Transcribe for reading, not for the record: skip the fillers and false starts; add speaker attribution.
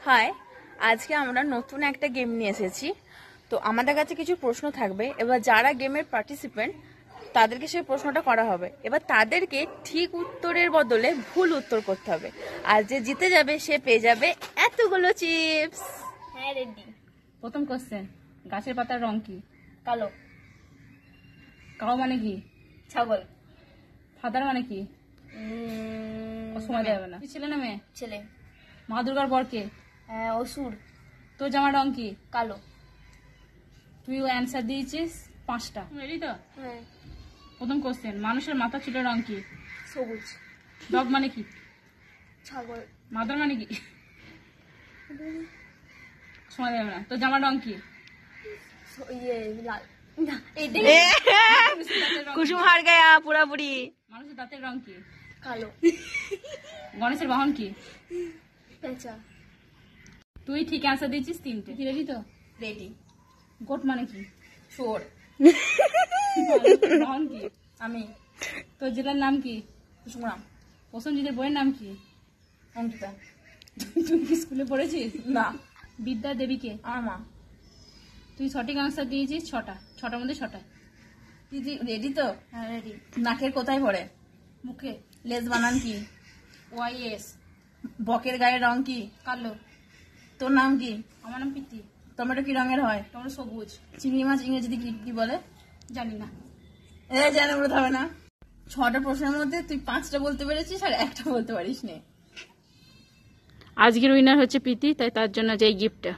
Speaker 1: High, আজকে আমরা নতুন একটা গেম নিয়ে এসেছি। তো আমাদের কাছে কিছু প্রশ্ন থাকবে। এবার যারা গেমের পার্টিসিপেন্ট তাদেরকে সেই প্রশ্নটা করা হবে। এবার তাদেরকে ঠিক উত্তরের বদলে ভুল উত্তর করতে হবে, আর যে জিতে যাবে সে পেয়ে যাবে এতগুলো চিপস।
Speaker 2: হ্যাঁ, রেডি।
Speaker 3: প্রথম কোশ্চেন, গাছের পাতার রং কি?
Speaker 2: কালো।
Speaker 3: কাউ মানে কি?
Speaker 2: ছাগল।
Speaker 3: ফাদার মানে কি? সময় দেবে না। তুই ছেলে না মেয়ে?
Speaker 2: ছেলে।
Speaker 3: মা দুর্গার বর কে?
Speaker 2: অসুর।
Speaker 3: তোর জামার রং কি?
Speaker 2: কালো।
Speaker 3: তুই অ্যান্সার দিয়েছিস 5টা। রেডি তো?
Speaker 2: হ্যাঁ।
Speaker 3: প্রথম কোশ্চেন, মানুষের মাথা চুলের রং কি?
Speaker 2: সবুজ।
Speaker 3: ডগ মানে কি?
Speaker 2: ছাগল।
Speaker 3: মাদার মানে কি? সময় দেবে না। তোর জামার রং কি?
Speaker 2: লাল। না,
Speaker 1: কুসুম হার গায়া পুরাপুরি।
Speaker 3: মানুষের দাঁতের রং কি?
Speaker 2: কালো।
Speaker 3: গণেশের বাহন কি?
Speaker 2: পেঁচা।
Speaker 3: তুই ঠিক অ্যান্সার দিয়েছিস 3টে। তুই রেডি তো?
Speaker 2: রেডি।
Speaker 3: গোট মানে কি?
Speaker 2: চোর।
Speaker 3: বাহন কি?
Speaker 2: আমি।
Speaker 3: তোর জেলার নাম কি?
Speaker 2: কুসুমরাম।
Speaker 3: প্রসেনজিতের বইয়ের নাম কি?
Speaker 2: অঙ্কিতা।
Speaker 3: তুই কি স্কুলে পড়েছিস?
Speaker 2: না।
Speaker 3: বিদ্যা দেবীকে?
Speaker 2: আমার মা।
Speaker 3: তুই সঠিক আনসার দিয়েছিস 6টা। 6টার মধ্যে 6টায়।
Speaker 1: তুই রেডি তো?
Speaker 2: হ্যাঁ, রেডি।
Speaker 1: নাকের কোথায় পড়ে?
Speaker 3: মুখে।
Speaker 1: লেজ বানান কি?
Speaker 3: ওয়াইএস।
Speaker 1: বকের গায়ের রং কি?
Speaker 3: কালো।
Speaker 1: তোর নাম কি?
Speaker 3: আমার নাম প্রীতি।
Speaker 1: টমেটো কি রঙের হয়?
Speaker 3: তোমার সবুজ।
Speaker 1: চিংড়ি মাছ ইংরেজিতে কি কি বলে?
Speaker 3: জানি না।
Speaker 1: জানে বলতে হবে না। 6টা প্রশ্নের মধ্যে তুই 5টা বলতে পেরেছিস আর একটা বলতে পারিস নে।
Speaker 3: আজকের উইনার হচ্ছে প্রীতি, তাই তার জন্য যে গিফটটা।